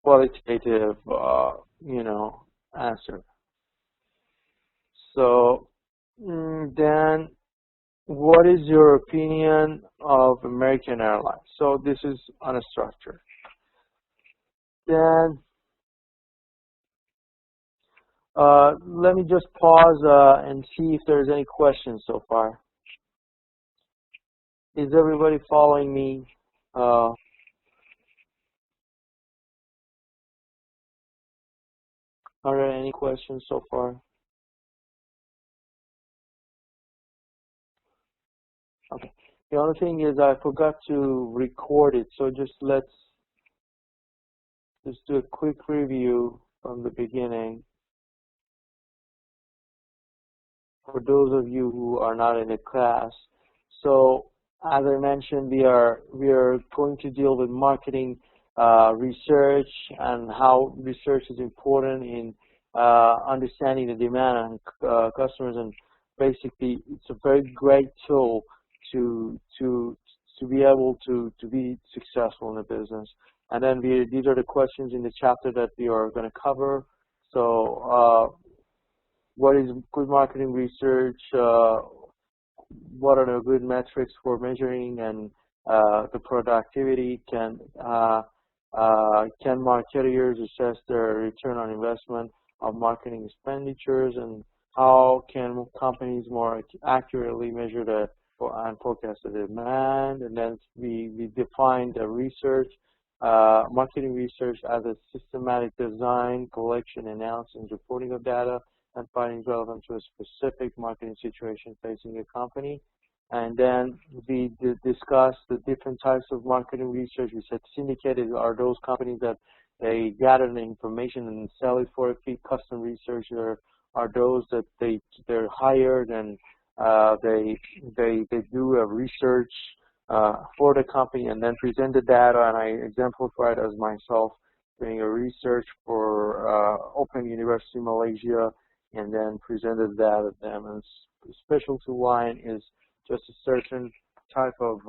qualitative, answer. So then, what is your opinion of American Airlines? So this is unstructured. Then let me just pause and see if there's any questions so far. Is everybody following me? Are there any questions so far? Okay. The only thing is I forgot to record it, so let's do a quick review from the beginning. For those of you who are not in the class, so as I mentioned, we are going to deal with marketing research and how research is important in understanding the demand and customers, and basically it's a very great tool to be able to be successful in the business. And then these are the questions in the chapter that we are going to cover. So what is good marketing research? What are the good metrics for measuring and the productivity? Can marketers assess their return on investment of marketing expenditures, and how can companies more accurately measure and forecast the demand? And then we define the research, marketing research as a systematic design, collection, analysis, and reporting of data and findings relevant to a specific marketing situation facing a company. And then we discussed the different types of marketing research. We said syndicated are those companies that they gather the information and sell it for a fee. Custom research are those that they're hired and they do a research for the company and then present the data. And I exemplified as myself doing a research for Open University Malaysia, and then presented that to them. And specialty line is just a certain type of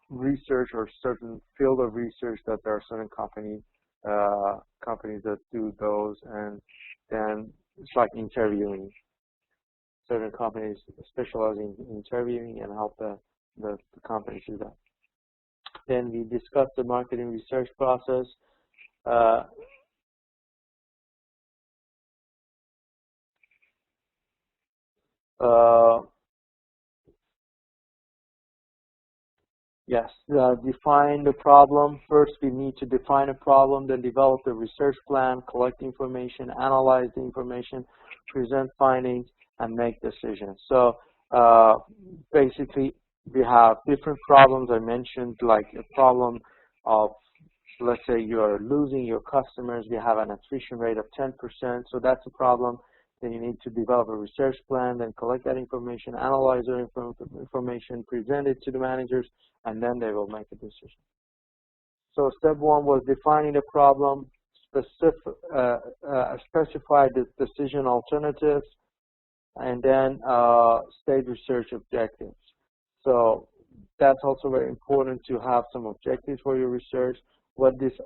research or certain field of research that there are certain companies that do those, and then it's like interviewing. Certain companies specialize in interviewing and help the companies do that. Then we discussed the marketing research process. Yes, define the problem. First, we need to define a problem, then develop the research plan, collect information, analyze the information, present findings, and make decisions. So basically, we have different problems. I mentioned like a problem of, let's say you are losing your customers. We have an attrition rate of 10%, so that's a problem. Then you need to develop a research plan, then collect that information, analyze the information, present it to the managers, and then they will make a decision. So step one was defining the problem, specify the decision alternatives, and then state research objectives. So that's also very important to have some objectives for your research. What this,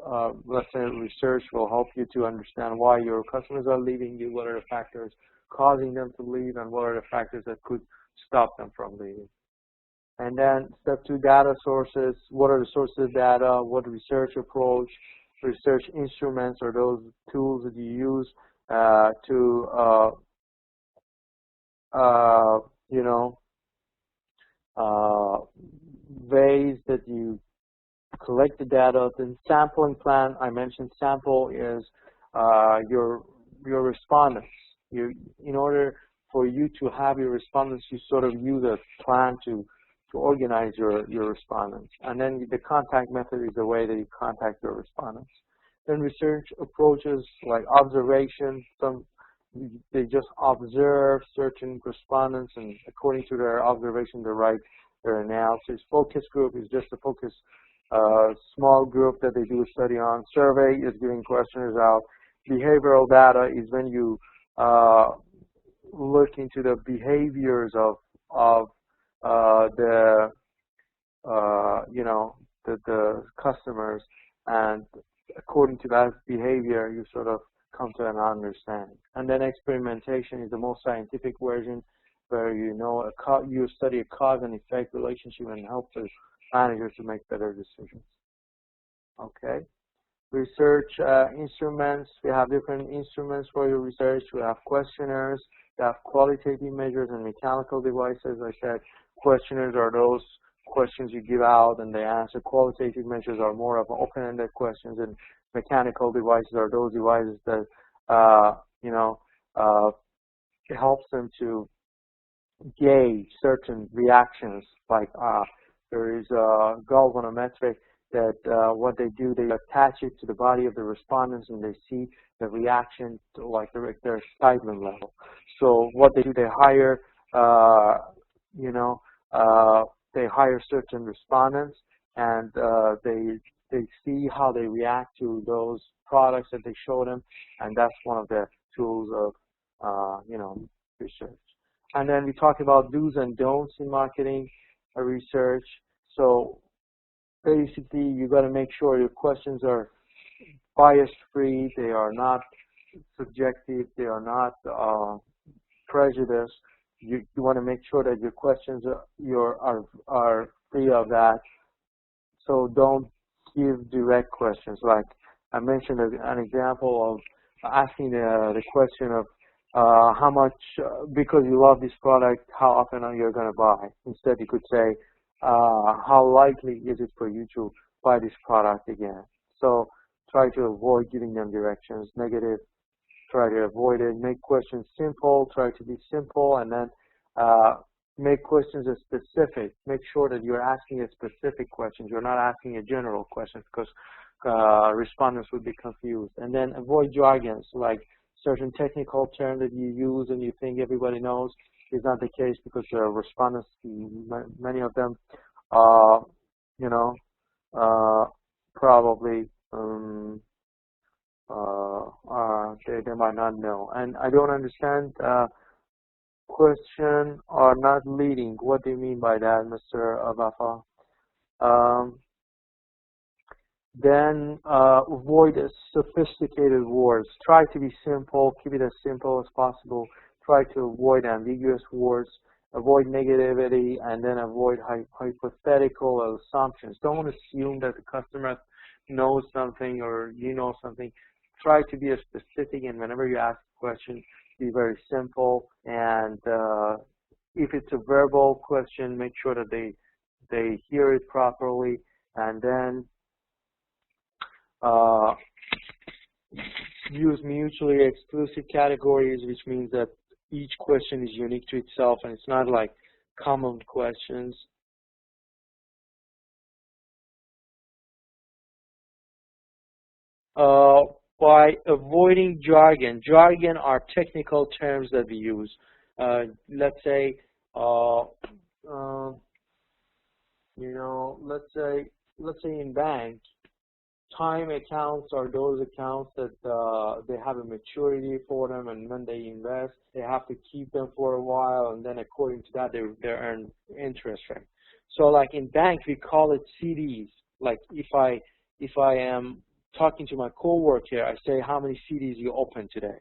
let's say, research will help you to understand why your customers are leaving you, what are the factors causing them to leave, and what are the factors that could stop them from leaving. And then step two, data sources. What are the sources of data? What research approach, research instruments, or those tools that you use ways that you collect the data. Then sampling plan, I mentioned sample is your respondents. In order for you to have your respondents, you sort of use a plan to organize your respondents. And then the contact method is the way that you contact your respondents. Then research approaches like observation. They just observe certain respondents, and according to their observation, they write their analysis. Focus group is just a focus small group that they do a study on. Survey is giving questionnaires out. Behavioral data is when you look into the behaviors of the the customers, and according to that behavior, you sort of come to an understanding. And then experimentation is the most scientific version, where you study a cause and effect relationship and help the managers to make better decisions. Okay. Research instruments. We have different instruments for your research. We have questionnaires. We have qualitative measures and mechanical devices. I said questionnaires are those questions you give out and they answer. Qualitative measures are more of open-ended questions, and mechanical devices are those devices that it helps them to gauge certain reactions. Like there is a galvanometric that what they do, they attach it to the body of the respondents and they see the reaction to like their excitement level. So what they do, they hire they hire certain respondents, and they see how they react to those products that they show them, and that's one of the tools of research. And then we talk about do's and don'ts in marketing research. So basically, you got to make sure your questions are bias-free, they are not subjective, they are not prejudiced. You want to make sure that your questions are free of that. So don't give direct questions. Like I mentioned an example of asking the question of how much, because you love this product, how often are you going to buy? Instead, you could say, how likely is it for you to buy this product again? So try to avoid giving them directions, negative, try to avoid it. Make questions simple, try to be simple, and then make questions as specific. Make sure that you're asking a specific question. You're not asking a general question, because respondents would be confused. And then avoid jargons, like certain technical term that you use and you think everybody knows is not the case, because the respondents, many of them, probably they might not know. And I don't understand question are not leading. What do you mean by that, Mr. Abafa? Then avoid sophisticated words. Try to be simple. Keep it as simple as possible. Try to avoid ambiguous words. Avoid negativity, and then avoid hypothetical assumptions. Don't assume that the customer knows something or you know something. Try to be as specific, and whenever you ask a question, be very simple. And if it's a verbal question, make sure that they hear it properly. And then use mutually exclusive categories, which means that each question is unique to itself and it's not like common questions. By avoiding jargon. Jargon are technical terms that we use. Let's say, let's say in bank, time accounts are those accounts that they have a maturity for them, and when they invest, they have to keep them for a while, and then according to that, they earn interest rate. So like in bank, we call it CDs. Like if I am talking to my coworker, I say, how many CDs you open today?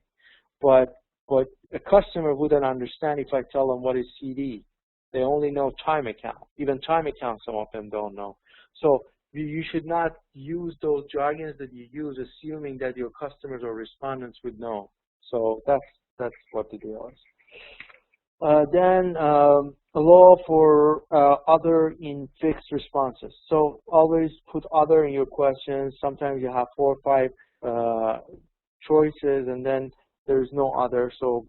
But a customer wouldn't understand if I tell them what is CD. They only know time account. Even time account, some of them don't know. So you should not use those jargons that you use assuming that your customers or respondents would know. So that's what the deal is. Then allow for other in fixed responses. So always put other in your questions. Sometimes you have 4 or 5 choices, and then there's no other. So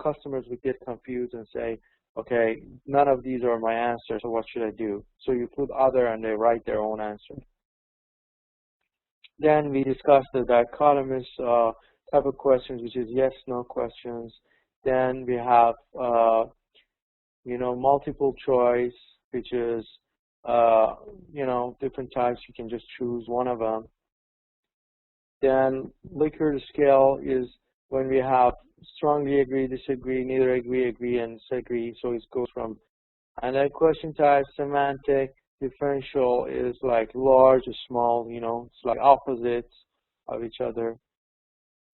customers would get confused and say, okay, none of these are my answers, so what should I do? So you put other and they write their own answer. Then we discussed the dichotomous type of questions, which is yes, no questions. Then we have, multiple choice, which is, different types. You can just choose one of them. Then Likert scale is when we have strongly agree, disagree, neither agree, agree, and disagree. So it goes from, and then question type, semantic, Differential is like large or small, you know, it's like opposites of each other.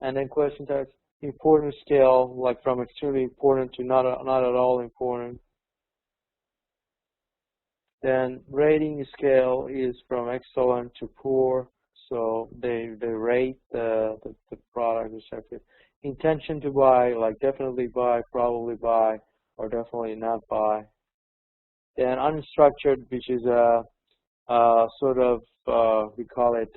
And then question types, important scale, like from extremely important to not at all important. Then rating scale is from excellent to poor, so they rate the product or service. Intention to buy, like definitely buy, probably buy, or definitely not buy. Then unstructured, which is a sort of we call it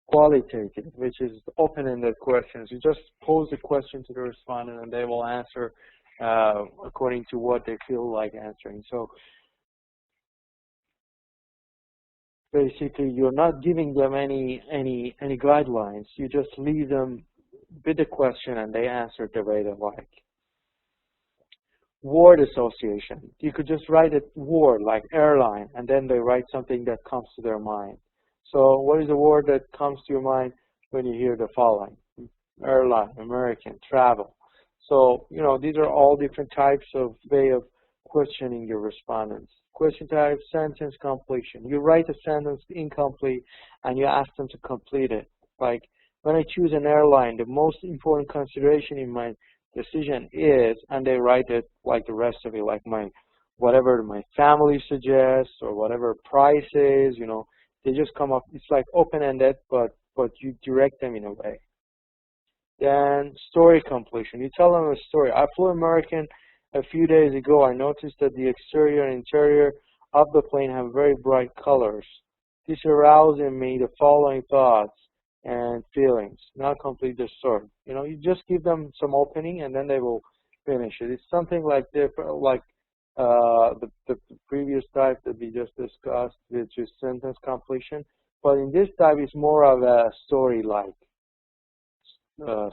qualitative, which is open-ended questions. You just pose a question to the respondent, and they will answer according to what they feel like answering. So basically, you're not giving them any guidelines. You just leave them with the question, and they answer the way they like. Word association. You could just write a word like airline, and then they write something that comes to their mind. So what is a word that comes to your mind when you hear the following? Airline, American, travel. So, you know, these are all different types of way of questioning your respondents. Question type, sentence completion. You write a sentence incomplete and you ask them to complete it. Like, when I choose an airline, the most important consideration in my decision is, and they write it like the rest of it, like whatever my family suggests or whatever price is, you know, they just come up. It's like open-ended, but you direct them in a way. Then story completion. You tell them a story. I flew American a few days ago. I noticed that the exterior and interior of the plane have very bright colors. This aroused in me the following thoughts and feelings. Now complete the story. You know, you just give them some opening and then they will finish it. It's something like the previous type that we just discussed, which is sentence completion. But in this type, it's more of a story-like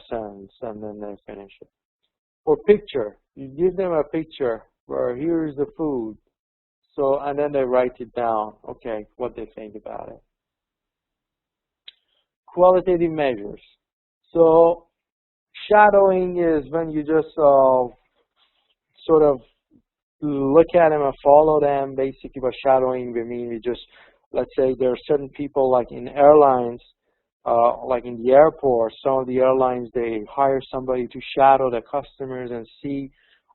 sentence, and then they finish it. Or picture. You give them a picture where here's the food. So, and then they write it down, okay, what they think about it. Qualitative measures. So, shadowing is when you just sort of look at them and follow them. Basically, by shadowing, we mean we just, let's say there are certain people like in airlines, like in the airport, some of the airlines, they hire somebody to shadow the customers and see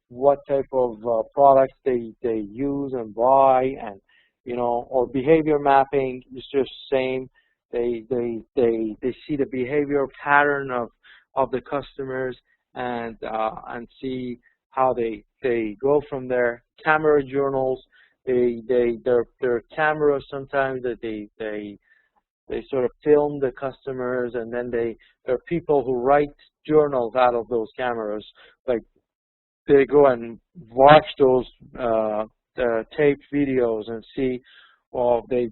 what type of products they use and buy, and you know, or behavior mapping is just same. They see the behavior pattern of the customers and see how they go from there. Camera journals, their cameras sometimes that they sort of film the customers, and then there are people who write journals out of those cameras. Like they go and watch those taped videos and see, well, they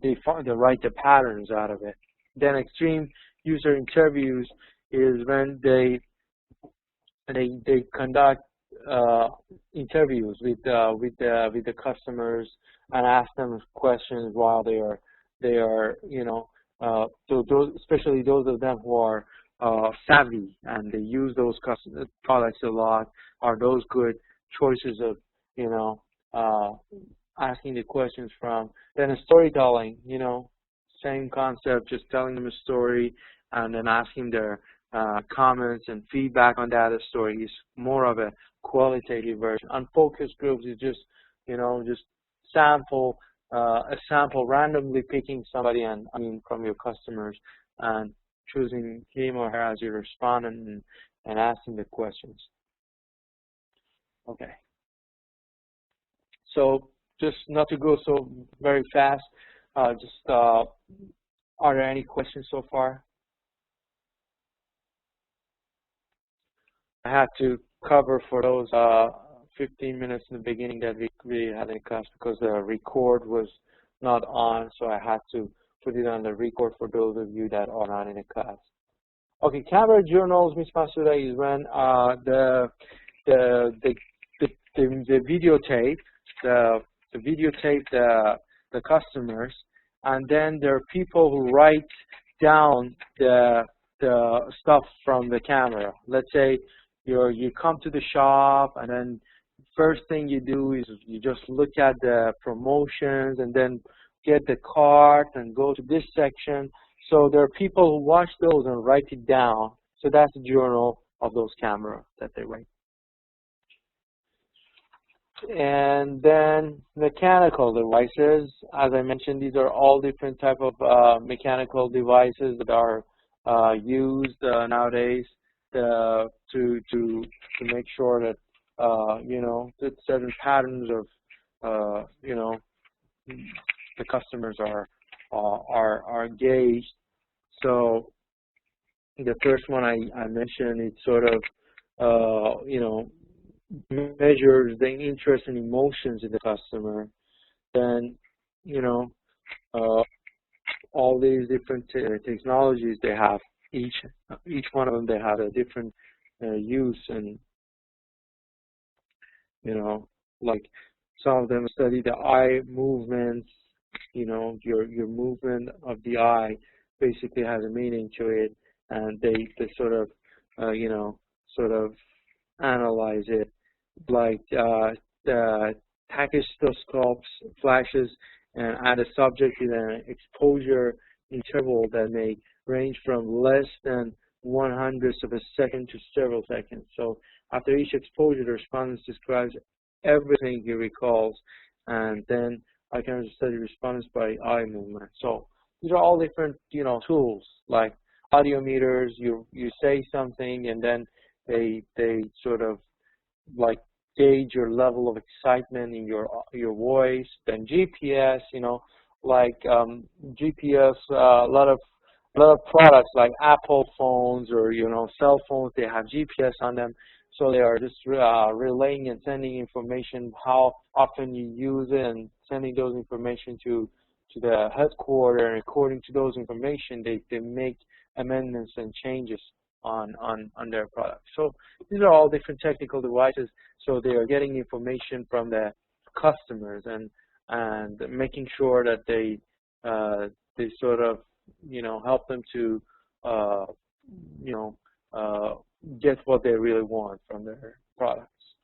write the patterns out of it. Then extreme user interviews is when they conduct interviews with the customers and ask them questions while they are you know, so those, especially those of them who are savvy and they use those products a lot, are those good choices of, you know, asking the questions from. Then storytelling, you know, same concept, just telling them a story and then asking their comments and feedback on that story is more of a qualitative version. Unfocused groups is just, you know, just a sample, randomly picking somebody and from your customers and choosing him or her as your respondent and asking the questions. Okay. So just not to go so very fast, are there any questions so far? I had to cover for those 15 minutes in the beginning that we had in class because the record was not on, so I had to put it on the record for those of you that are not in the class. Okay, camera journals, Ms. Masuda, is when the videotape the customers, and then there are people who write down the stuff from the camera. Let's say you come to the shop, and then first thing you do is you just look at the promotions and then get the cart and go to this section. So there are people who watch those and write it down. So that's the journal of those cameras that they write. And then mechanical devices, as I mentioned, these are all different type of mechanical devices that are used nowadays to make sure that that certain patterns of the customers are engaged. So the first one I mentioned, it sort of measures the interest and emotions in the customer. Then all these different technologies they have, each one of them they have a different use, and like some of them study the eye movements. Your movement of the eye basically has a meaning to it, and they sort of analyze it, like the tachystoscopes flashes and add a subject with an exposure interval that may range from less than 1/100th of a second to several seconds. So after each exposure, the respondent describes everything he recalls, and then I can study respondents by eye movement. So these are all different, tools like audiometers. You say something, and then they sort of like gauge your level of excitement in your voice. Then GPS, like GPS, a lot of products like Apple phones or cell phones, they have GPS on them. So they are just relaying and sending information how often you use it, and sending those information to the headquarters. And according to those information, they make amendments and changes on their product. So these are all different technical devices. So they are getting information from the customers and making sure that they sort of help them to get what they really want from their products.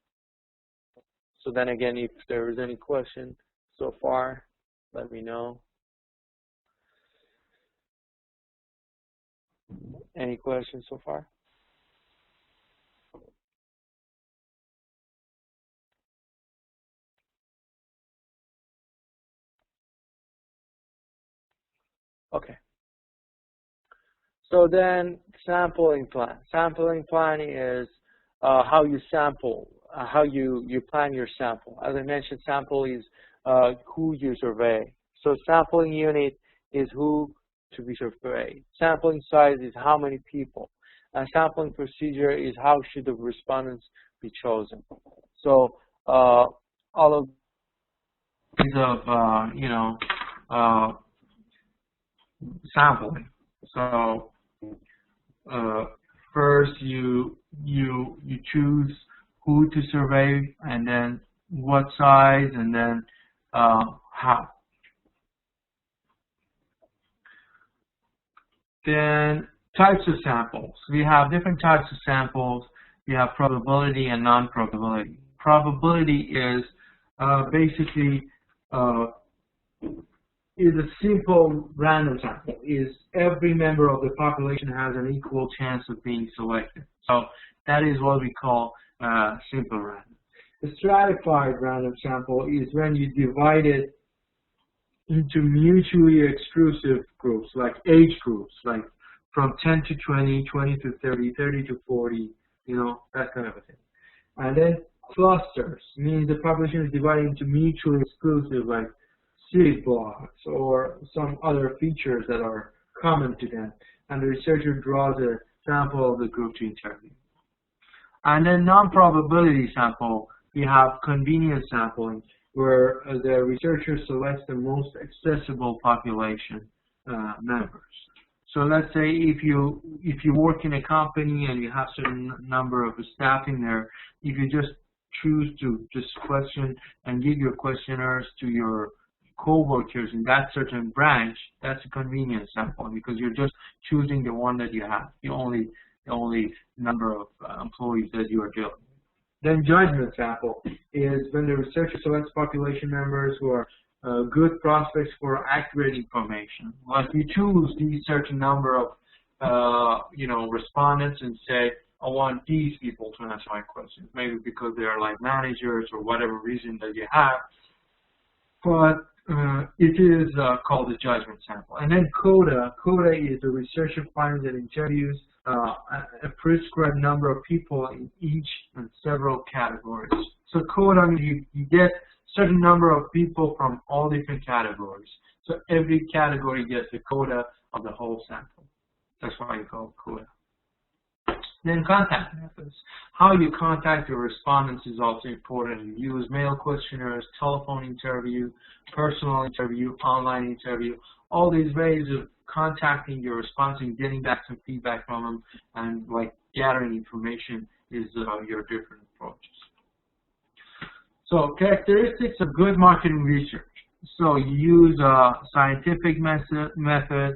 So then again, if there is any question so far, let me know. Any questions so far? Okay. So then sampling plan. Sampling plan is how you sample, how you plan your sample. As I mentioned, sample is who you survey. So sampling unit is who to be surveyed. Sampling size is how many people. And sampling procedure is how should the respondents be chosen. So all of these of sampling. So first you choose who to survey, and then what size, and then how. Then types of samples. We have different types of samples. We have probability and non-probability. Probability is basically is a simple random sample. Is every member of the population has an equal chance of being selected. So that is what we call simple random. The stratified random sample is when you divide it into mutually exclusive groups, like age groups, like from 10 to 20, 20 to 30, 30 to 40, that kind of a thing. And then clusters means the population is divided into mutually exclusive, like seed blocks or some other features that are common to them. And the researcher draws a sample of the group to interview. And then non-probability sample, we have convenience sampling, where the researcher selects the most accessible population members. So let's say if you work in a company and you have a certain number of staff in there, if you just choose to just question and give your questionnaires to your co-workers in that certain branch, that's a convenience sample, because you're just choosing the one that you have, the only number of employees that you are dealing with. Then judgment sample is when the researcher selects population members who are good prospects for accurate information. Like you choose these certain number of respondents and say, I want these people to answer my questions, maybe because they are like managers or whatever reason that you have. But it is called a judgment sample. And then CODA. CODA is the researcher finds and interviews a prescribed number of people in each and several categories. So CODA means you get certain number of people from all different categories. So every category gets the CODA of the whole sample. That's why you call it CODA. Then contact methods. How you contact your respondents is also important. You use mail questionnaires, telephone interview, personal interview, online interview. All these ways of contacting your response and getting back some feedback from them and like gathering information is your different approaches. So characteristics of good marketing research. So you use scientific method,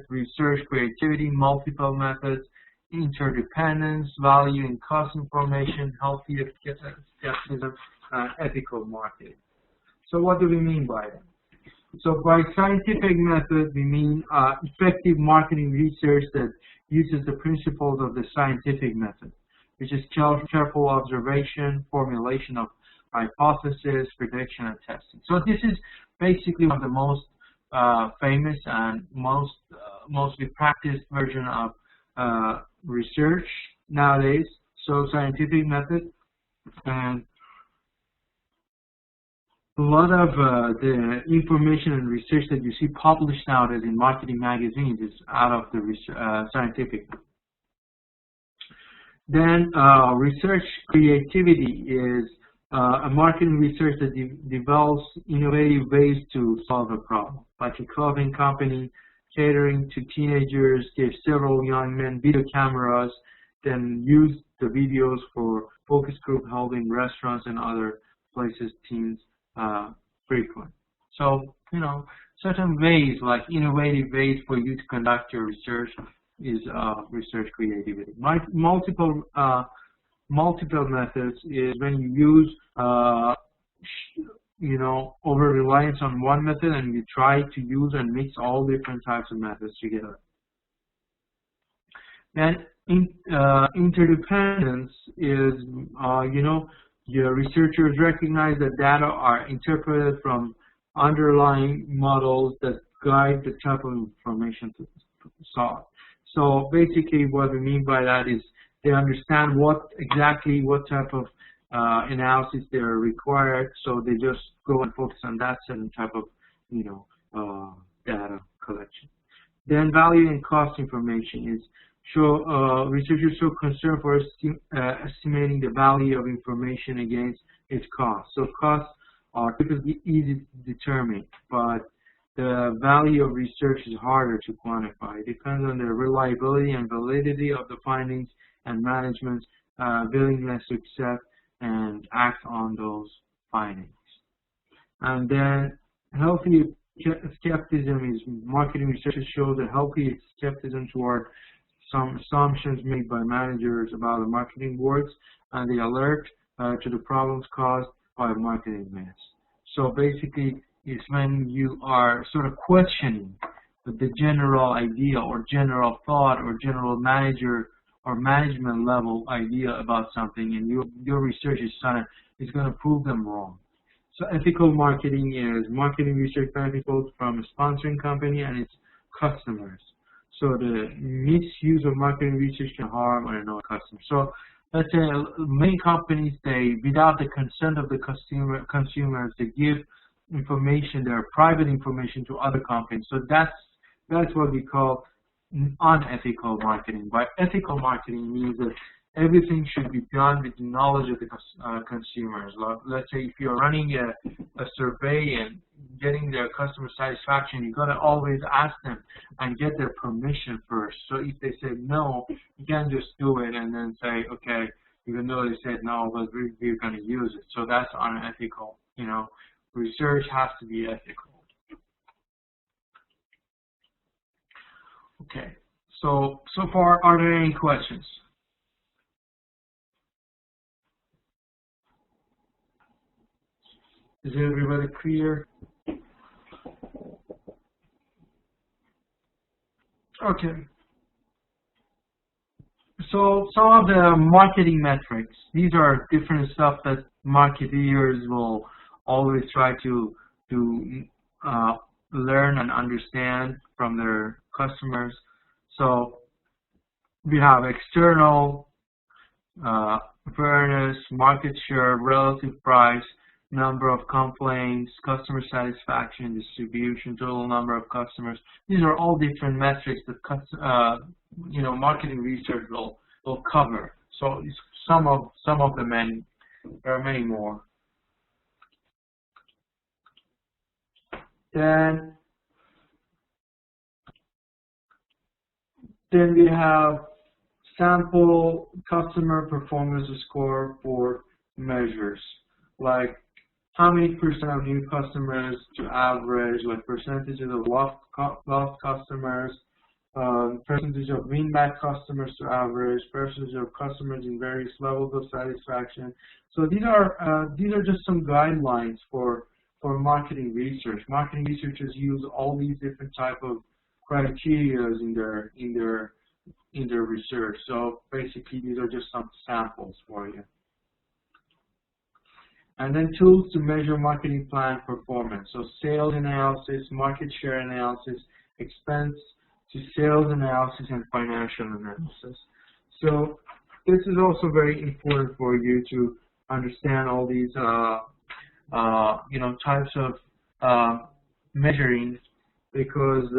research creativity, multiple methods, interdependence, value and cost information, healthy skepticism, ethical marketing. So what do we mean by that? So by scientific method, we mean effective marketing research that uses the principles of the scientific method, which is careful observation, formulation of hypothesis, prediction, and testing. So this is basically one of the most famous and mostly practiced version of research nowadays. So scientific method, and a lot of the information and research that you see published nowadays in marketing magazines is out of the scientific method. Then research creativity is a marketing research that develops innovative ways to solve a problem. Like a clothing company catering to teenagers gave several young men video cameras, then used the videos for focus group held in restaurants and other places teens frequent. So, certain ways, like innovative ways for you to conduct your research is research creativity. Multiple methods is when you use over reliance on one method and you try to use and mix all different types of methods together. Then interdependence is your researchers recognize that data are interpreted from underlying models that guide the type of information to solve. So basically what we mean by that is they understand what type of analysis they are required, so they just go and focus on that certain type of data collection. Then value and cost information is researchers show concern for estimating the value of information against its cost. So costs are typically easy to determine, but the value of research is harder to quantify. It depends on the reliability and validity of the findings and management's willingness to accept and act on those findings. And then healthy skepticism is marketing researchers show the healthy skepticism toward some assumptions made by managers about the marketing works, and they alert to the problems caused by marketing myths. So basically, it's when you are sort of questioning the general idea or general thought or general manager or management level idea about something, and your research is going to prove them wrong. So ethical marketing is marketing research benefits both from a sponsoring company and its customers. So the misuse of marketing research can harm or annoy customers. So let's say many companies, without the consent of the consumers, they give information, their private information, to other companies. So that's what we call unethical marketing. By ethical marketing means that everything should be done with the knowledge of the consumers. Let's say if you're running a survey and getting their customer satisfaction, you've got to always ask them and get their permission first. So if they say no, you can't just do it and then say, okay, even though they said no, but we're going to use it. So that's unethical. Research has to be ethical. Okay, so far, are there any questions? Is everybody clear? Okay. So some of the marketing metrics, these are different stuff that marketeers will always try to learn and understand from their customers. So we have external awareness, market share, relative price, number of complaints, customer satisfaction, distribution, total number of customers. These are all different metrics that marketing research will cover. So it's some of the many. There are many more. Then we have sample customer performance score for measures, like how many percent of new customers to average, like percentages of lost customers, percentage of win-back customers to average, percentage of customers in various levels of satisfaction. So these are just some guidelines for marketing research. Marketing researchers use all these different type of criteria in their research. So basically, these are just some samples for you. And then tools to measure marketing plan performance. So sales analysis, market share analysis, expense to sales analysis, and financial analysis. So this is also very important for you to understand all these types of measuring, because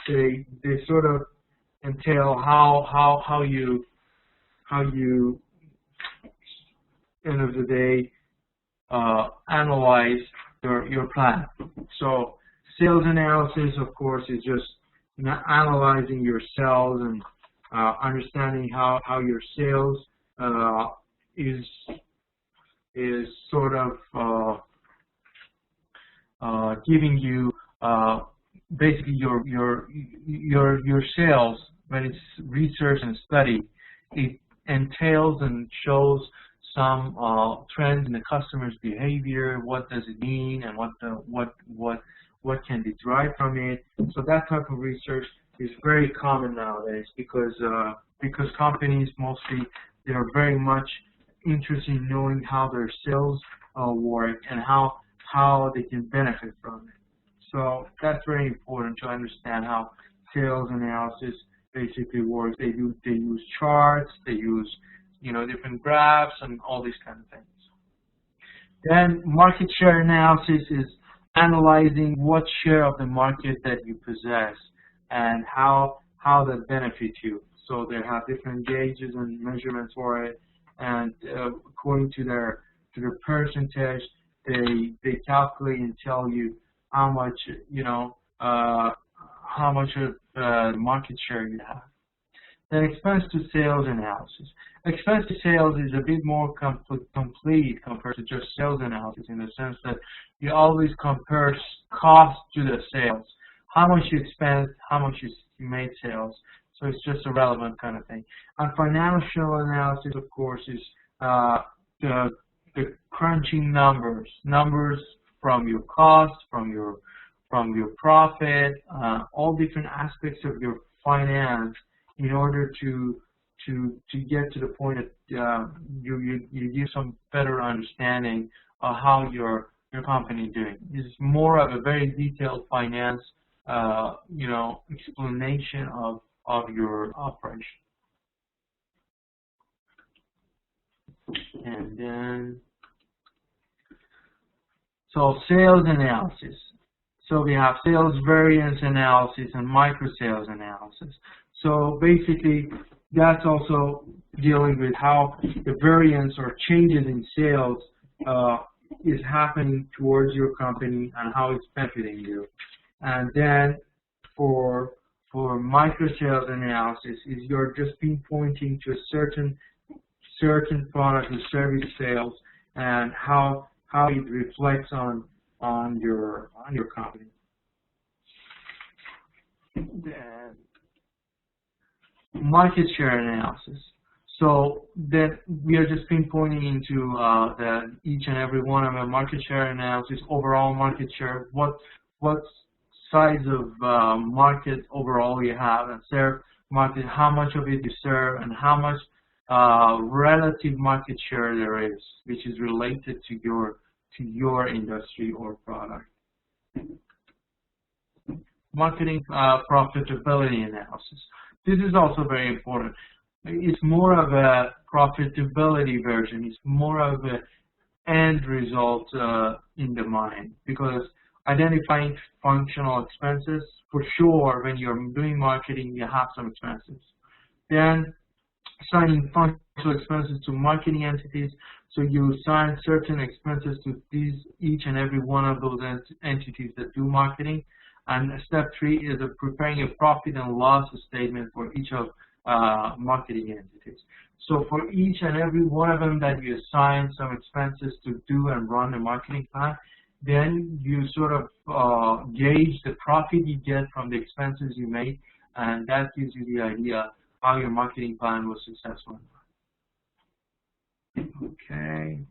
they sort of entail how you end of the day analyze your plan. So sales analysis, of course, is just analyzing your sales and understanding how your sales is sort of giving you basically your sales. When it's research and study, it entails and shows some trends in the customer's behavior. What does it mean, and what can be derived from it? So that type of research is very common nowadays, because companies mostly, they are very much interested in knowing how their sales work and how they can benefit from it. So that's very important to understand how sales analysis basically works. They use charts, they use different graphs and all these kind of things. Then market share analysis is analyzing what share of the market that you possess and how that benefits you. So they have different gauges and measurements for it, and according to their percentage, they calculate and tell you how much of the market share you have. Then expense to sales analysis. Expense to sales is a bit more complete compared to just sales analysis, in the sense that you always compare cost to the sales. How much you spent, how much you made sales. So it's just a relevant kind of thing. And financial analysis, of course, is the crunching numbers from your cost, from your profit, all different aspects of your finance, in order to get to the point that you give some better understanding of how your company doing. It's more of a very detailed finance explanation of your operation. And then so sales analysis. So we have sales variance analysis and micro sales analysis. So basically, that's also dealing with how the variance or changes in sales is happening towards your company and how it's benefiting you. And then for micro sales analysis, is you're just pinpointing to a certain product or service sales and how it reflects on your company. Then market share analysis. So then we are just pinpointing into each and every one of our market share analysis, overall market share, what size of market overall you have, and serve market, how much of it you serve, and how much relative market share there is, which is related to your industry or product. Marketing profitability analysis. This is also very important. It's more of a profitability version. It's more of an end result in the mind, because identifying functional expenses, for sure, when you're doing marketing, you have some expenses. Then assigning functional expenses to marketing entities. So you assign certain expenses to each and every one of those entities that do marketing. And step 3 is preparing a profit and loss statement for each of marketing entities. So for each and every one of them that you assign some expenses to do and run a marketing plan, then you sort of gauge the profit you get from the expenses you made, and that gives you the idea how your marketing plan was successful. Okay.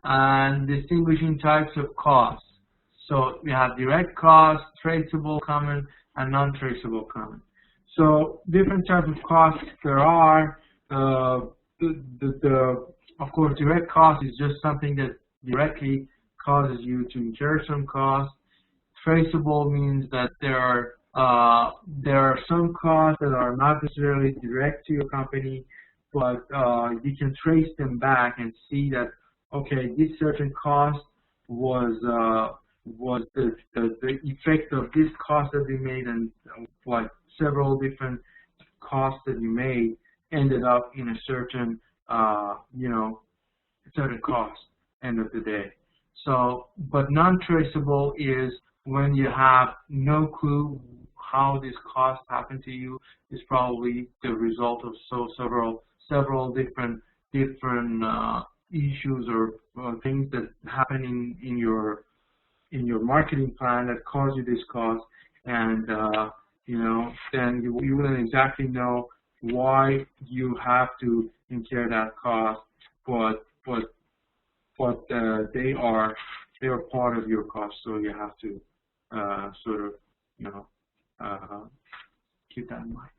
And distinguishing types of costs. So we have direct costs, traceable, common, and non-traceable common. So different types of costs there are. Of course, direct cost is just something that directly causes you to incur some costs. Traceable means that there are some costs that are not necessarily direct to your company, but you can trace them back and see that, okay, this certain cost was the effect of this cost that we made, and like several different costs that you made ended up in a certain certain cost end of the day. So, but non-traceable is when you have no clue how this cost happened to you. Is probably the result of several different issues or things that happen in your marketing plan that cause you this cost, and then you wouldn't exactly know why you have to incur that cost, but they are part of your cost, so you have to sort of keep that in mind.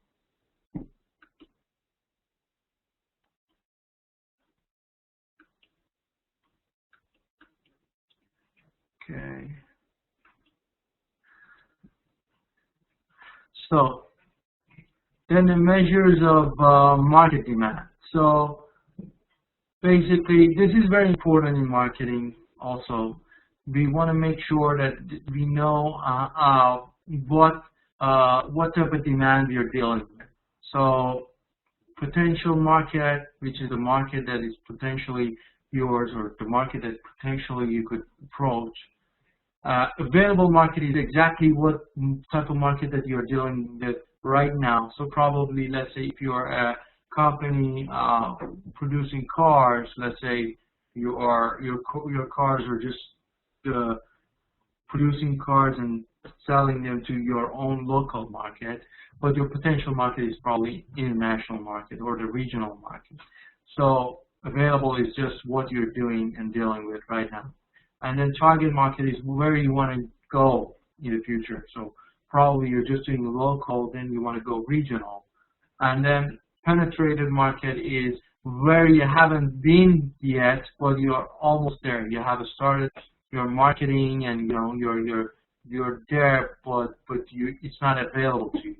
Okay. So then the measures of market demand. So basically, this is very important in marketing also. We want to make sure that we know what type of demand we are dealing with. So potential market, which is a market that is potentially yours, or the market that potentially you could approach. Available market is exactly what type of market that you're dealing with right now. So probably, let's say if you're a company producing cars, let's say your cars are just producing cars and selling them to your own local market, but your potential market is probably international market or the regional market. So available is just what you're doing and dealing with right now. And then target market is where you want to go in the future. So probably you're just doing local, then you want to go regional. And then penetrated market is where you haven't been yet, but you're almost there. You have started your marketing, and you're there, but it's not available to you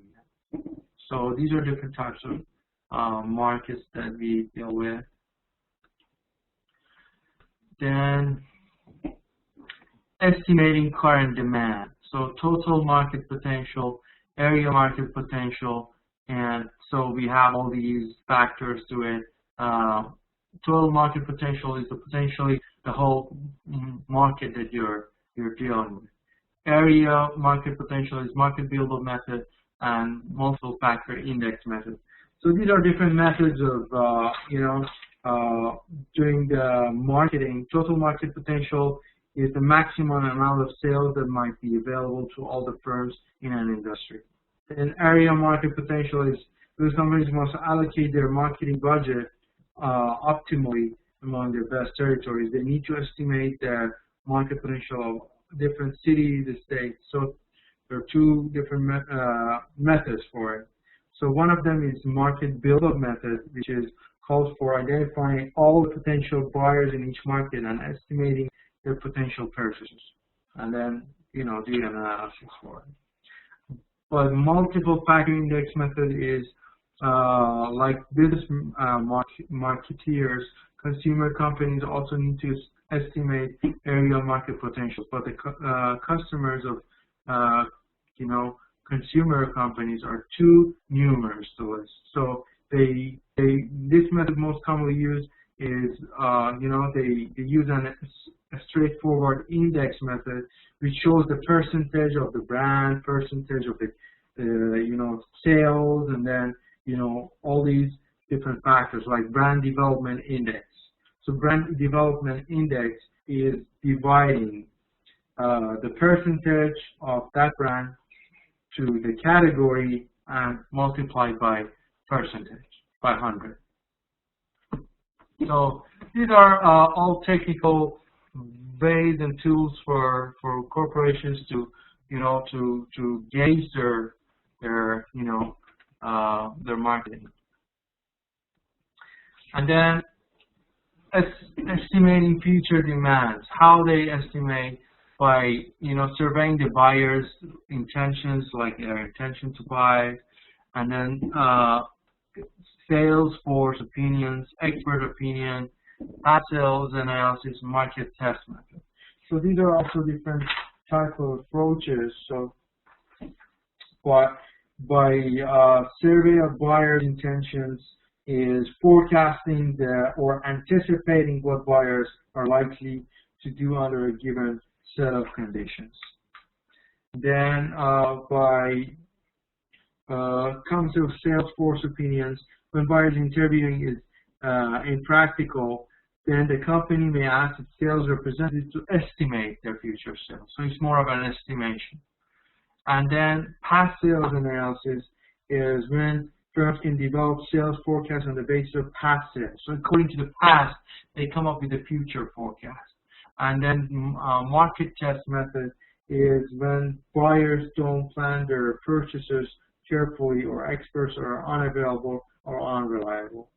yet. So these are different types of markets that we deal with. Then estimating current demand. So total market potential, area market potential, and so we have all these factors to it. Total market potential is potentially the whole market that you're dealing with. Area market potential is market buildable method and multiple factor index method. So these are different methods of doing the marketing. Total market potential is the maximum amount of sales that might be available to all the firms in an industry. And area market potential is Those companies must allocate their marketing budget optimally among their best territories. They need to estimate the market potential of different cities, states. So there are two different methods for it. So one of them is market build-up method, which is calls for identifying all the potential buyers in each market and estimating their potential purchases, and then do an analysis for it. But multiple factor index method is like business marketeers, consumer companies also need to estimate area market potential, but the customers of consumer companies are too numerous to list. So this method most commonly used is they use a straightforward index method, which shows the percentage of the brand, percentage of the sales, and then all these different factors like brand development index. So brand development index is dividing the percentage of that brand to the category and multiplied by percentage, by 100. So these are all technical ways and tools for corporations to to gauge their marketing. And then estimating future demands, how they estimate by surveying the buyer's intentions, like their intention to buy, and then sales force opinions, expert opinion, past sales analysis, market test method. So these are also different type of approaches. So by survey of buyers' intentions is forecasting or anticipating what buyers are likely to do under a given set of conditions. Then comes to sales force opinions. When buyers interviewing is impractical, then the company may ask its sales representatives to estimate their future sales. So it's more of an estimation. And then past sales analysis is when firms can develop sales forecasts on the basis of past sales. So according to the past, they come up with a future forecast. And then market test method is when buyers don't plan their purchases carefully, or experts are unavailable or unreliable.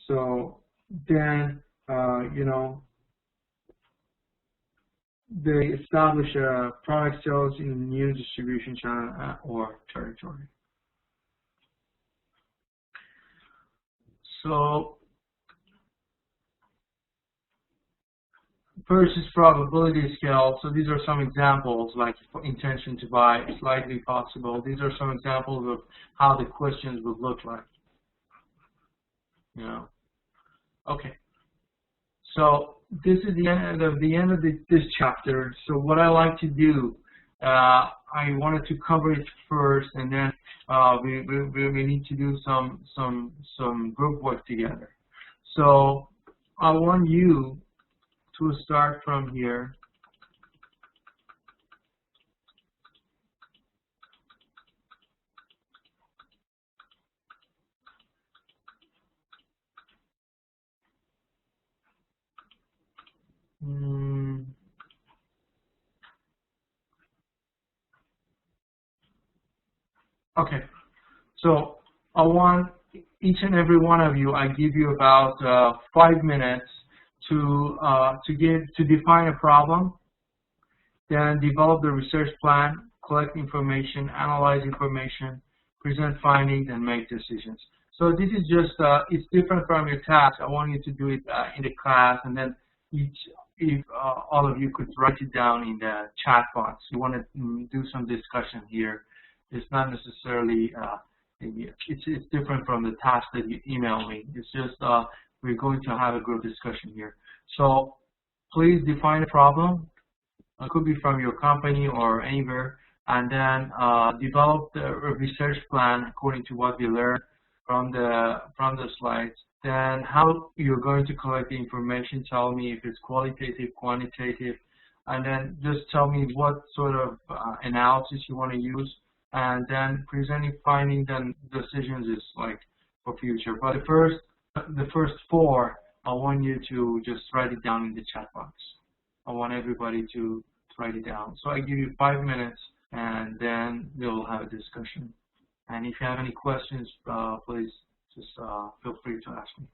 So then, they establish a product sales in new distribution channel or territory. So versus probability scale. So these are some examples, like intention to buy, slightly possible. These are some examples of how the questions would look like. Okay. So this is the end of this chapter. So what I like to do, I wanted to cover it first, and then we need to do some group work together. So I want you to start from here. Okay, so I want each and every one of you, I give you about 5 minutes to define a problem, then develop the research plan, collect information, analyze information, present findings, and make decisions. So this is just, it's different from your task. I want you to do it in the class, and then if all of you could write it down in the chat box. You want to do some discussion here. It's not necessarily, it's different from the task that you email me. It's just, we're going to have a group discussion here. So please define a problem. It could be from your company or anywhere, and then develop the research plan according to what we learned from the slides. Then how you're going to collect the information. Tell me if it's qualitative, quantitative, and then just tell me what sort of analysis you want to use. and then presenting findings and decisions is like for future. But the first four, I want you to just write it down in the chat box. I want everybody to write it down. So I give you 5 minutes, and then we'll have a discussion. And if you have any questions, please just feel free to ask me.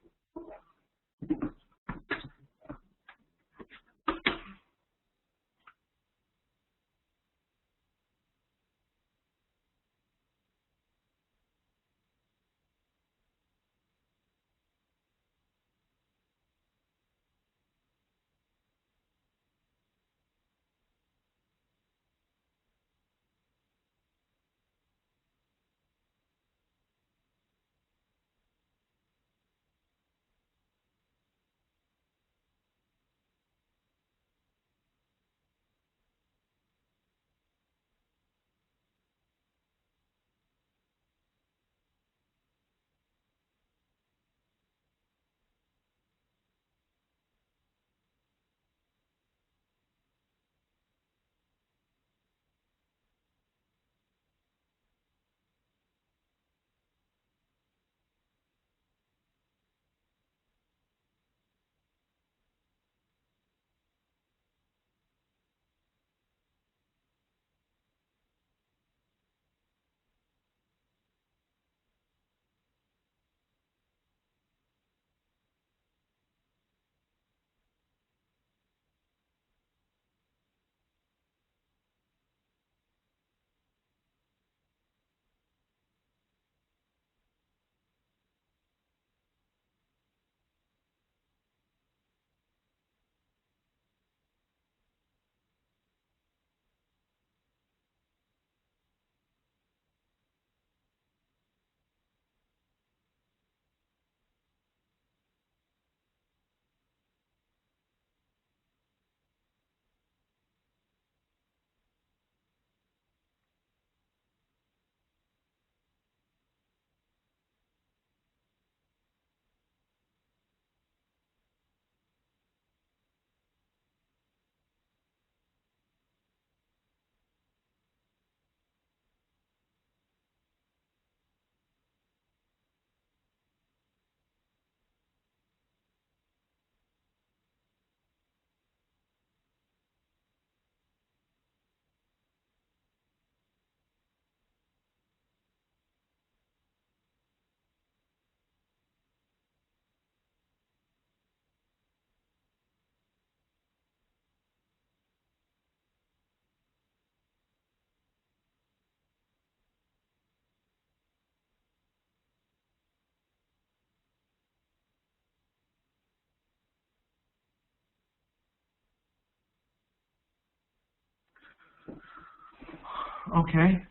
Okay.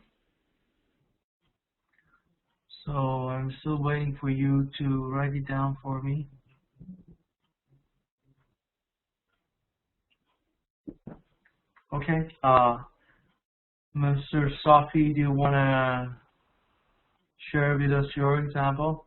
So I'm still waiting for you to write it down for me. Okay. Mr. Safi, do you want to share with us your example?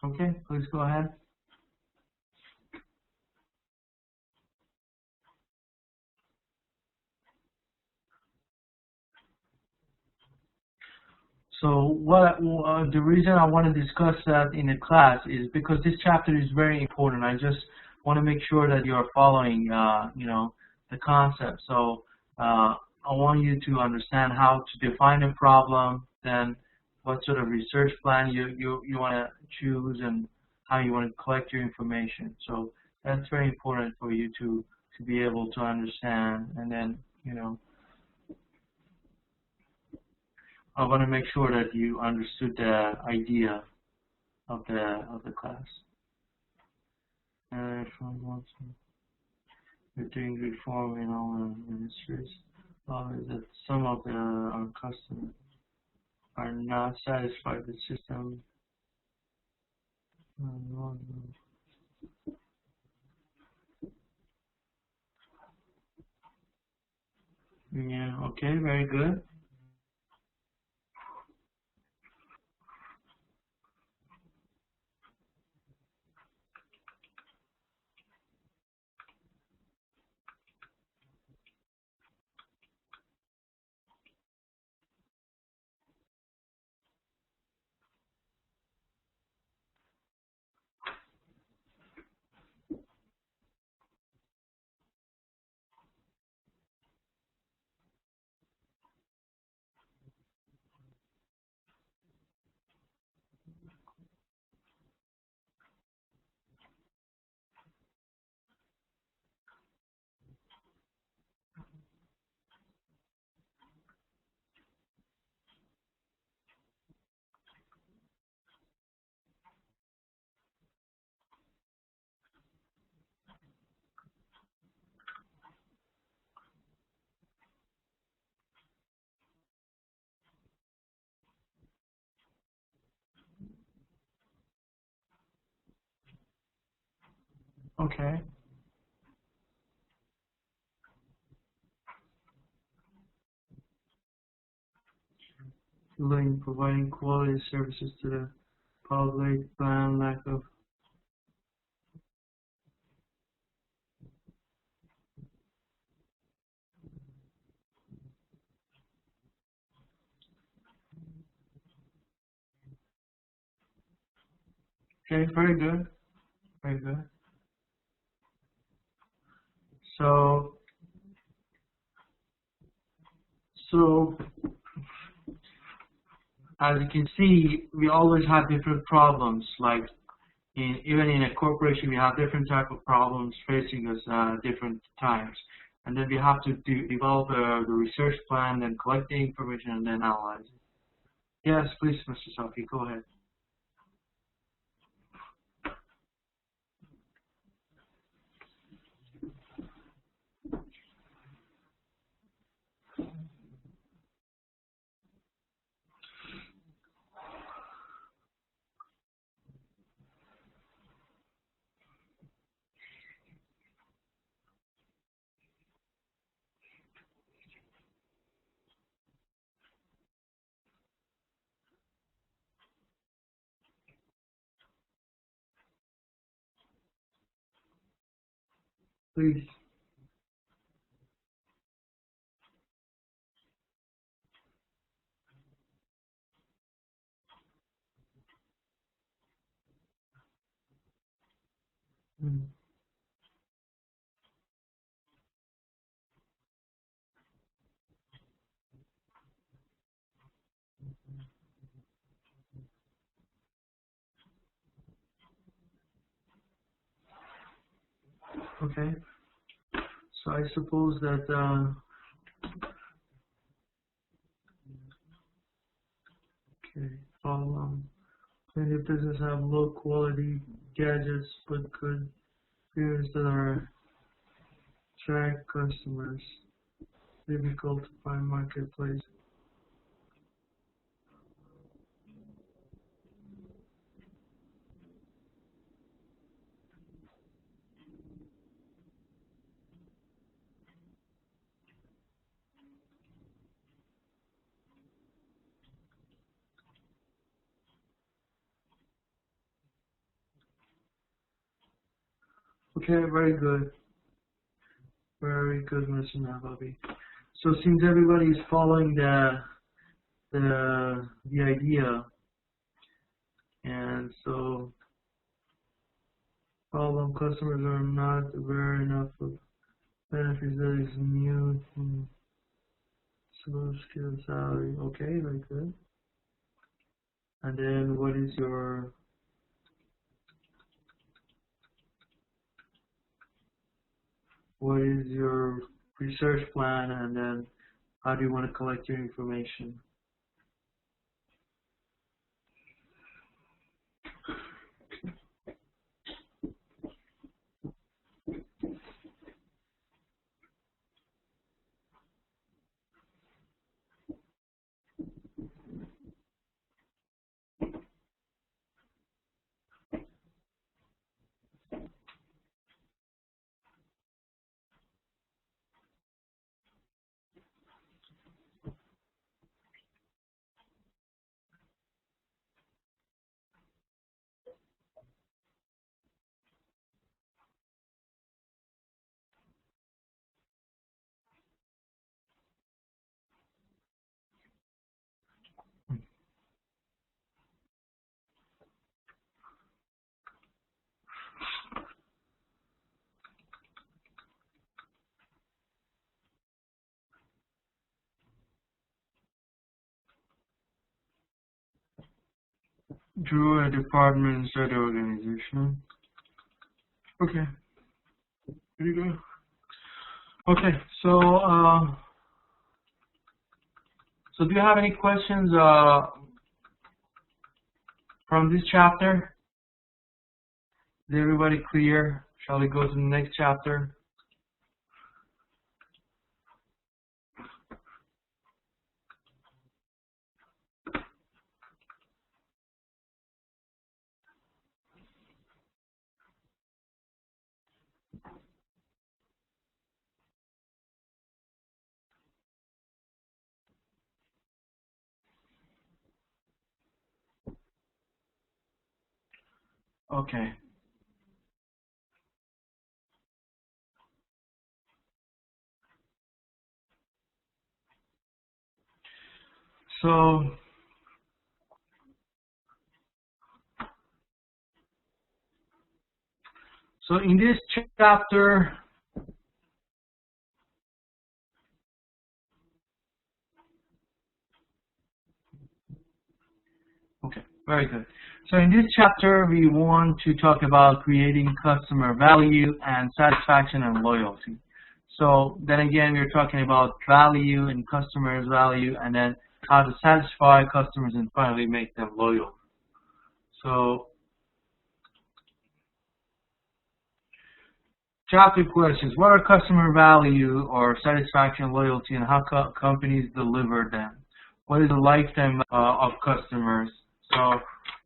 Okay, please go ahead. So the reason I want to discuss that in the class is because this chapter is very important. I just want to make sure that you are following, the concept. So I want you to understand how to define a problem, then what sort of research plan you want to choose, and how you want to collect your information. So that's very important for you to be able to understand, and then I want to make sure that you understood the idea of the class. We're doing reform in all ministries. Is that some of our customers are not satisfied with the system Yeah, okay, very good. Okay. Providing quality services to the public, plan lack of. Okay, very good. Very good. So, so as you can see, we always have different problems. Like even in a corporation, we have different type of problems facing us different times. And then we have to develop the research plan, then collect the information, and then analyze it. Yes, please, Mr. Safi, go ahead. Please. Mm. Okay. So I suppose that okay. Plenty of business have low quality gadgets, but good peers that are attract customers. Difficult to find marketplace. Okay, very good. Very good, Mr. Navabi. So since everybody is following the idea, and so problem customers are not aware enough of benefits that is new, slow skill salary. Okay, very good. And then what is your research plan, and then how do you want to collect your information? through a department inside the organization. Okay, here you go. Okay, so do you have any questions from this chapter? Is everybody clear? Shall we go to the next chapter? Okay. So in this chapter, okay, very good. So in this chapter, we want to talk about creating customer value and satisfaction and loyalty. So then again, we're talking about value and customers' value, and then how to satisfy customers and finally make them loyal. So chapter questions: what are customer value or satisfaction, loyalty, and how companies deliver them? What is the lifetime of customers? So,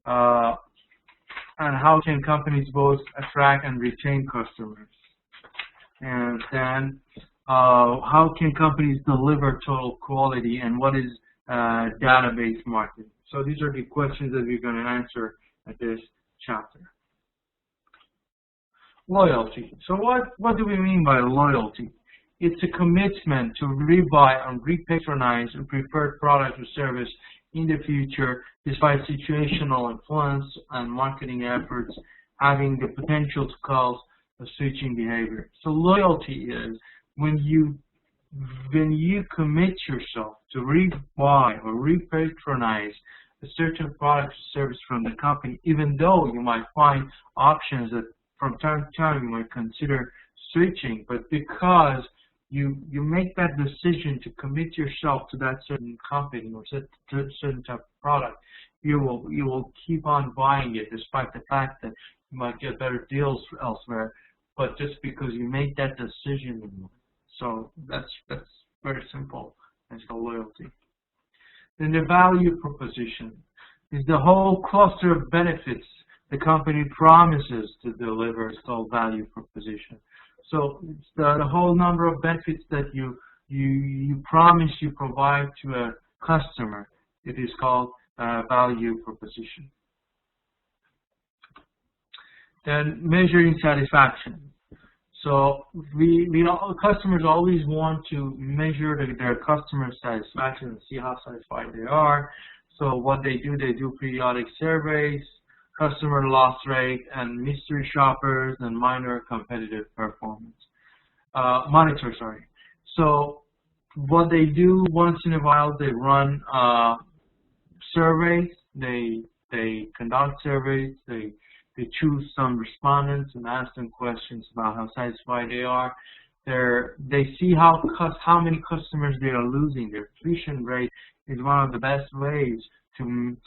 and how can companies both attract and retain customers? And then, how can companies deliver total quality, and what is database marketing? So these are the questions that we're going to answer at this chapter. Loyalty. So what do we mean by loyalty? It's a commitment to rebuy and repatronize a preferred product or service in the future, despite situational influence and marketing efforts having the potential to cause a switching behavior. So loyalty is when you commit yourself to rebuy or repatronize a certain product or service from the company, even though you might find options that from time to time you might consider switching, but because you make that decision to commit yourself to that certain company or certain type of product, you will keep on buying it despite the fact that you might get better deals elsewhere, but just because you make that decision. So that's very simple. That's the loyalty. Then the value proposition is the whole cluster of benefits the company promises to deliver. It's called value proposition. So it's the whole number of benefits that you promise you provide to a customer. It is called value proposition. Then measuring satisfaction. So customers always want to measure their customer satisfaction and see how satisfied they are. So what they do periodic surveys, customer loss rate, and mystery shoppers, and minor competitive performance. Monitor, sorry. So what they do once in a while, they run surveys. They conduct surveys. They choose some respondents and ask them questions about how satisfied they are. They see how many customers they are losing. Their attrition rate is one of the best ways to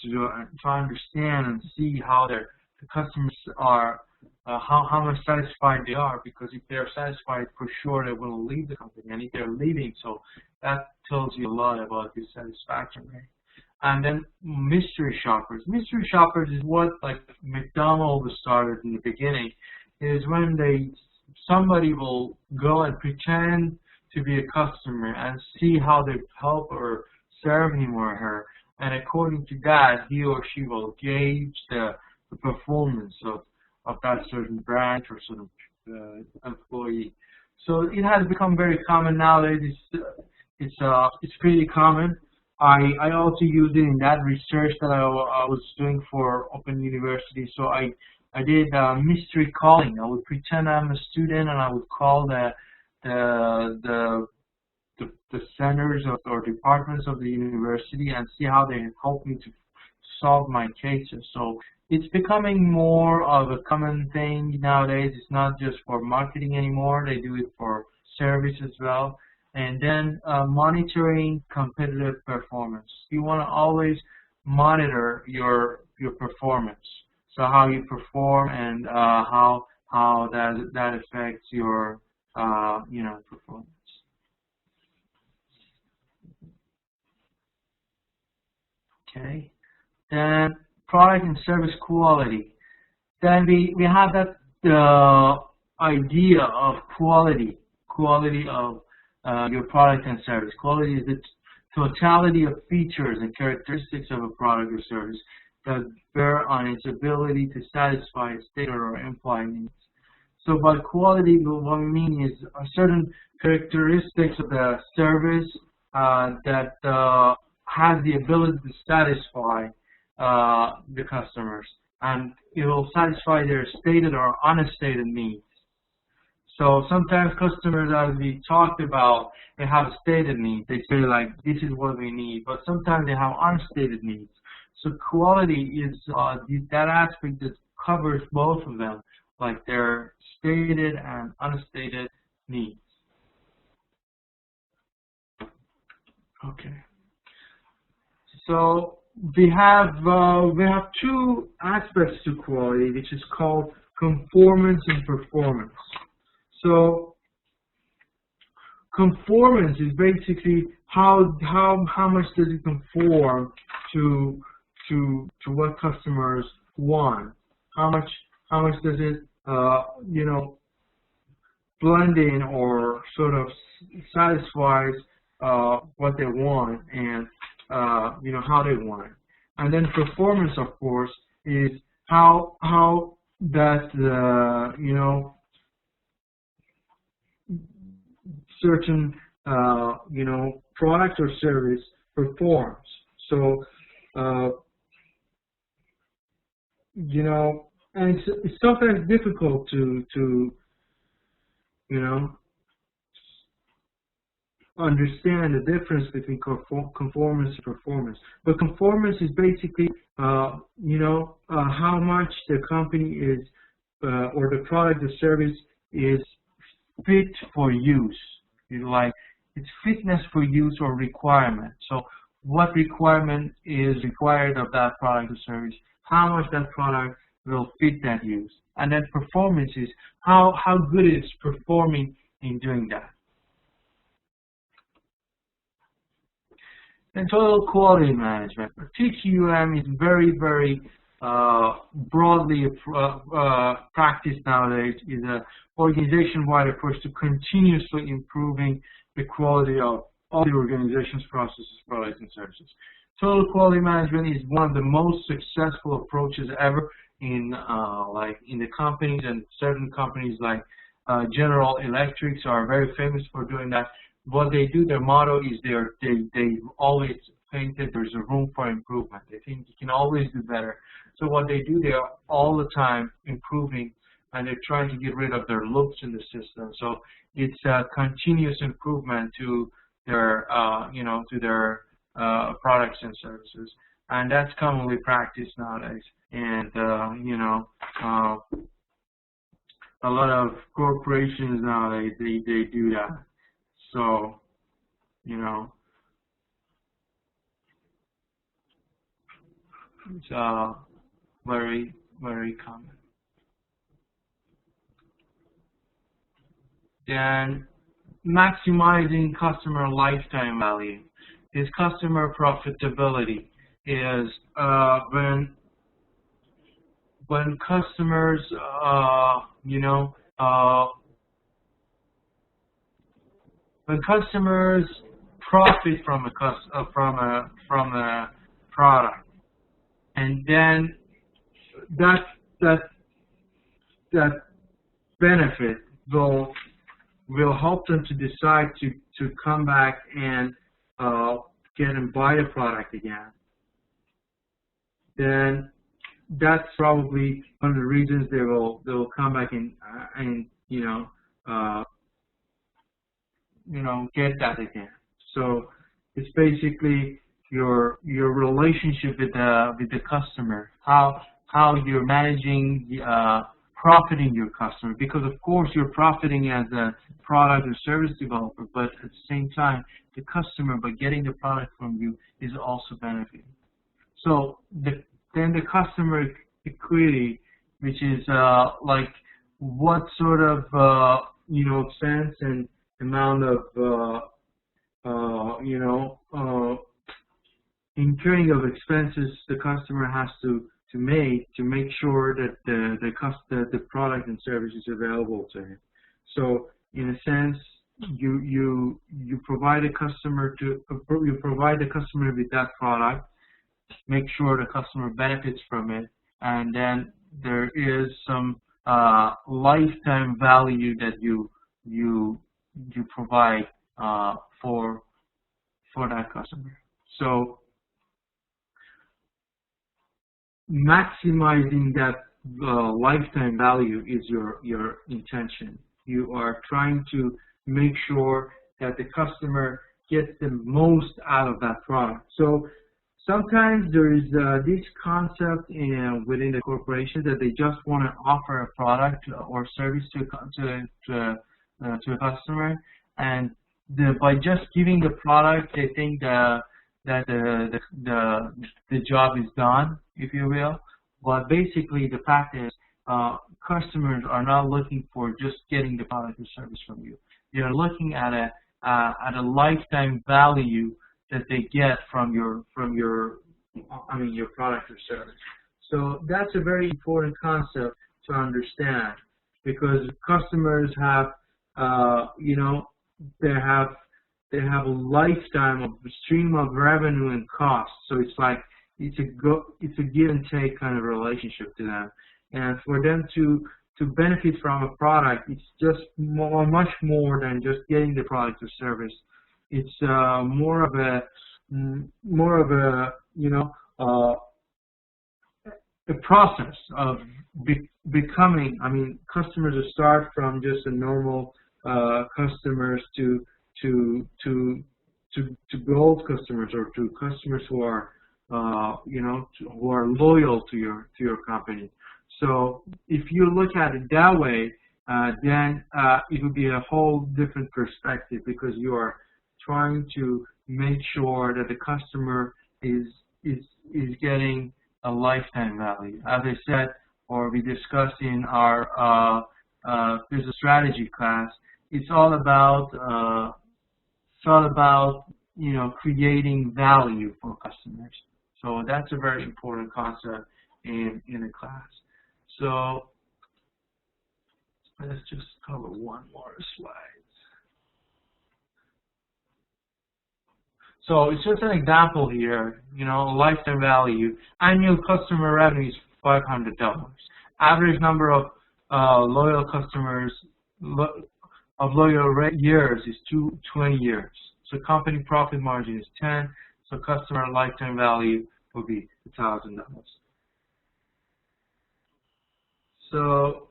understand and see how the customers are, how much satisfied they are, because if they're satisfied, for sure they will leave the company, and if they're leaving, so that tells you a lot about the satisfaction rate. And then mystery shoppers. Mystery shoppers is what like McDonald's started in the beginning. It is when somebody will go and pretend to be a customer and see how they help or serve him or her. And according to that, he or she will gauge the performance of that certain branch or sort of employee. So it has become very common nowadays. It's pretty common. I also used it in that research that I was doing for Open University. So I did mystery calling. I would pretend I'm a student and I would call the centers or departments of the university and see how they help me to solve my cases. So it's becoming more of a common thing nowadays. It's not just for marketing anymore. They do it for service as well. And then monitoring competitive performance. You want to always monitor your performance. So how you perform and how that affects your performance. Okay. Then product and service quality. Then we have that idea of quality of your product and service. Quality is the totality of features and characteristics of a product or service that bear on its ability to satisfy stated or implied needs. So by quality, what we mean is certain characteristics of the service that has the ability to satisfy the customers, and it will satisfy their stated or unstated needs. So sometimes customers, as we talked about, they have a stated need. They say like, this is what we need, but sometimes they have unstated needs. So quality is that aspect that covers both of them, like their stated and unstated needs. Okay. So we have two aspects to quality, which is called conformance and performance. So conformance is basically how much does it conform to what customers want? How much does it blend in or sort of satisfies what they want and how they want it. And then performance, of course, is how that certain product or service performs. So and it's sometimes difficult to understand the difference between conformance and performance. But conformance is basically how much the company is or the product or service is fit for use. Like it's fitness for use or requirement. So what requirement is required of that product or service? How much that product will fit that use? And then performance is how good it is performing in doing that. And total quality management. TQM is very, very broadly practiced nowadays. Is an organization-wide approach to continuously improving the quality of all the organization's processes, products, and services. Total quality management is one of the most successful approaches ever in the companies, and certain companies like General Electric are very famous for doing that. What they do, their motto is they always think that there's a room for improvement. They think you can always do better. So what they do, they are all the time improving, and they're trying to get rid of their loops in the system. So it's a continuous improvement to their products and services, and that's commonly practiced nowadays. And a lot of corporations nowadays they do that. So it's very, very common. Then maximizing customer lifetime value. This customer profitability is when customers when customers profit from a product, and then that benefit will help them to decide to come back and get and buy the product again. Then that's probably one of the reasons they will come back and get that again. So it's basically your relationship with the customer, how you're managing profiting your customer, because of course you're profiting as a product or service developer, but at the same time the customer, by getting the product from you, is also benefiting. So then the customer equity, which is like what sort of expense and amount of incurring of expenses the customer has to make sure that the product and service is available to him. So in a sense, you provide the customer with that product, make sure the customer benefits from it, and then there is some lifetime value that you provide for that customer. So maximizing that lifetime value is your intention. You are trying to make sure that the customer gets the most out of that product. So sometimes there is this concept within the corporation that they just want to offer a product or service to a customer, and by just giving the product, they think that the job is done, if you will. But basically, the fact is, customers are not looking for just getting the product or service from you. They are looking at a lifetime value that they get from your product or service. So that's a very important concept to understand, because customers have they have a lifetime of stream of revenue and cost. So it's like it's a give and take kind of relationship to them, and for them to benefit from a product, it's just much more than just getting the product or service. It's more of a the process of becoming. I mean, customers start from just a normal customers to gold customers, or to customers who are who are loyal to your company. So if you look at it that way, then it would be a whole different perspective, because you are trying to make sure that the customer is getting a lifetime value. As I said, or we discussed in our business strategy class, it's all about creating value for customers. So that's a very important concept in the class. So let's just cover one more slide. So it's just an example here, lifetime value. Annual customer revenue is $500. Average number of loyal customers of loyal years is 20 years. So company profit margin is 10. So customer lifetime value will be $1,000. So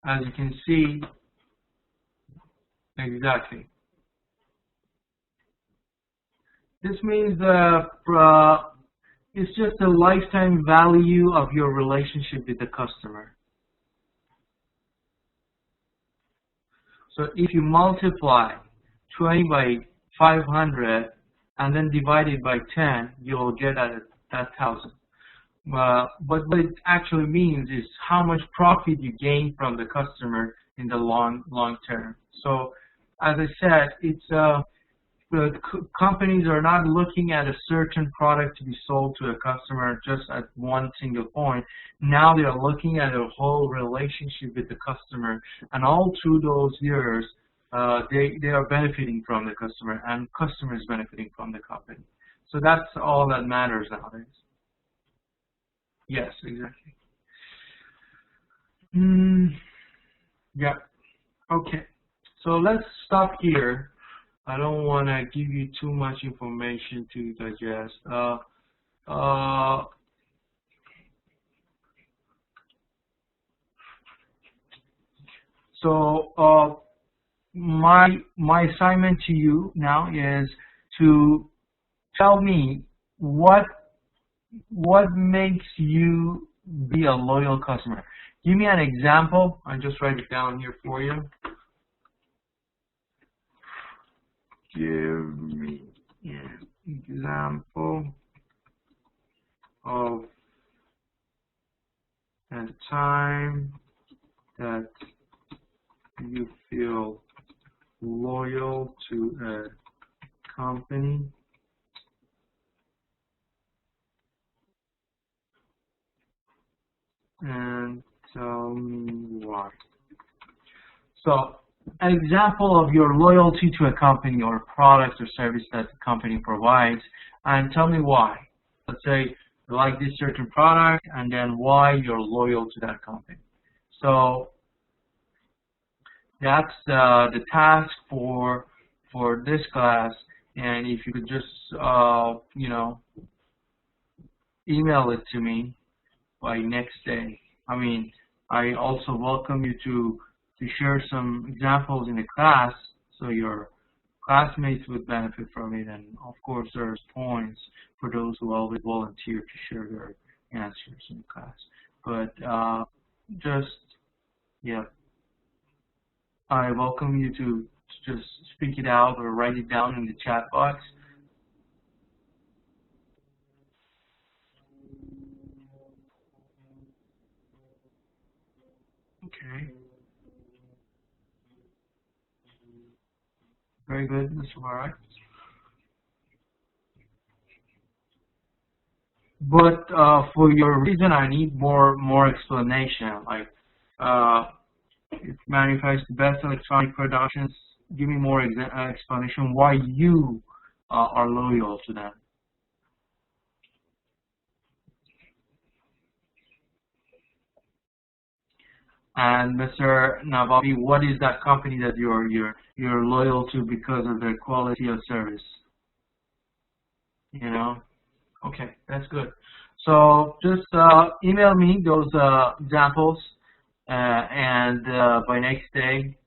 as you can see, exactly. This means it's just the lifetime value of your relationship with the customer. So if you multiply 20 by 500 and then divide it by 10, you'll get at 1,000. But what it actually means is how much profit you gain from the customer in the long term. So as I said, it's the companies are not looking at a certain product to be sold to a customer just at one single point. Now they are looking at a whole relationship with the customer, and all through those years, they are benefiting from the customer, and customer is benefiting from the company. So that's all that matters nowadays. Yes, exactly. Yeah. Okay. So let's stop here. I don't want to give you too much information to digest. So my assignment to you now is to tell me what makes you be a loyal customer. Give me an example. I'll just write it down here for you. Give me an example of a time that you feel loyal to a company and tell me why. So, an example of your loyalty to a company or product or service that the company provides, and tell me why. Let's say you like this certain product, and then why you're loyal to that company. So that's the task for this class. And if you could just you know, email it to me by next day. I mean, I also welcome you to share some examples in the class so your classmates would benefit from it, and of course there's points for those who always volunteer to share their answers in class. But just, yeah, I welcome you to just speak it out or write it down in the chat box. Okay. Very good, Mr. Barak. But for your reason, I need more explanation. Like, it manufactures the best electronic productions. Give me more explanation why you are loyal to them. And Mr. Navabi, what is that company that you're loyal to because of their quality of service? You know? Okay, that's good. So just email me those examples and by next day.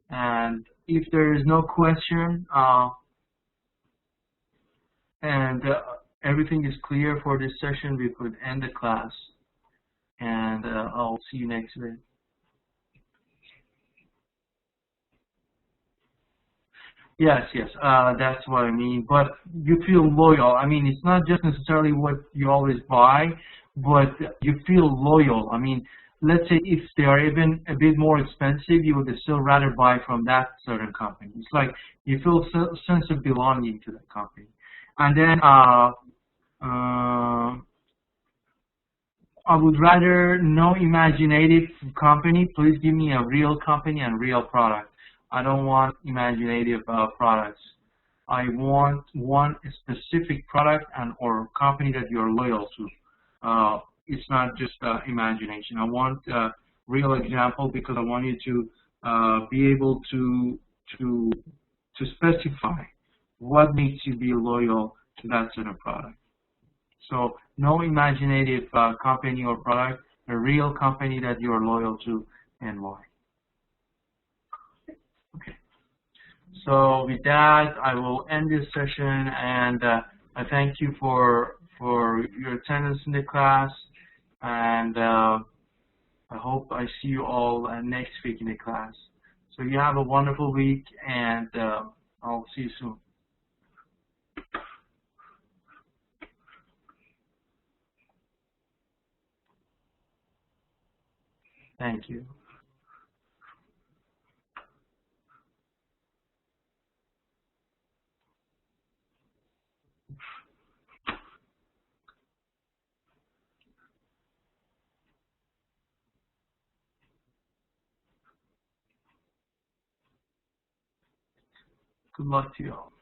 And if there is no question and everything is clear for this session, we could end the class. And I'll see you next week. Yes, that's what I mean. But you feel loyal. I mean, it's not just necessarily what you always buy, but you feel loyal. I mean, let's say if they are even a bit more expensive, you would still rather buy from that certain company. It's like you feel a sense of belonging to that company. And then I would rather no imaginative company. Please give me a real company and real product. I don't want imaginative products. I want one specific product and or company that you're loyal to. It's not just imagination. I want a real example because I want you to be able to specify what makes you be loyal to that sort of product. So no imaginative company or product, a real company that you're loyal to and why. Okay. So with that, I will end this session, and I thank you for your attendance in the class, and I hope I see you all next week in the class. So you have a wonderful week, and I'll see you soon. Thank you. Good luck to you all.